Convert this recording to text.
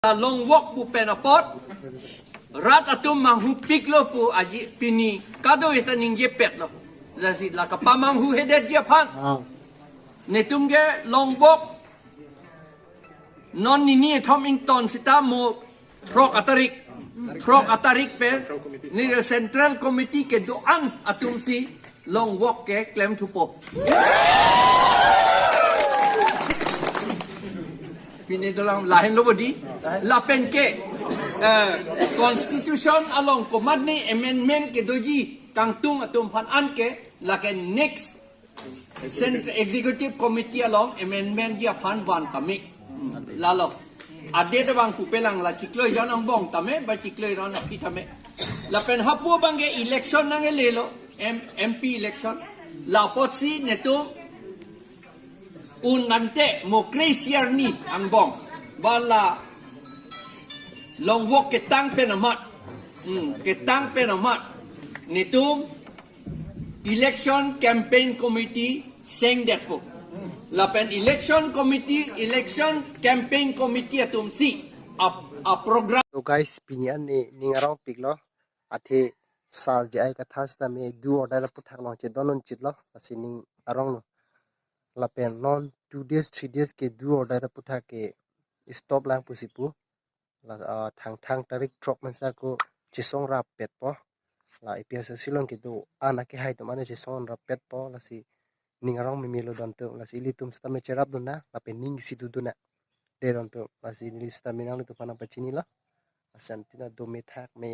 long walk pu penapot rat atum manghu piklo pu aji pini kado eta ningje petlo zasi la kapamanghu hedet je phan netumge long walk non nini thomington sita mo trok atarik pe ni central committee ke doan atum si long walk ke claim thupo Pini dalam lain lo bodi, lapen ke constitution along komat ni amendment ke doji kangtung atum pan an ke laken next central executive committee along amendment dia pan wan kami lalo ade de bang kupelang la ciklo jan ang bong tame ba ciklo ran ki tame lapen hapu bangge election nang lelo MP election la potsi netum nante mo crazier ni ang bong bala long walk ketang penamat nitum election campaign committee seng that po lapen election campaign committee atum si a program so guys pinian ni ningarong piglo athe sal jai katha sta me du order puthak long che donon chitlo asining arong no lapen non 2 days 3 days ke du order puthak ke stop lang pusipu la thang tarik drop mansa ko chisong rap pet po la ips silong ke do ana ke hai to mane chisong rap pet po la si ningarong mimilo don to la si litum sta me cherap dona lapen ning si du dona de don to la si lista minang to pana pachini la asantina do me thak me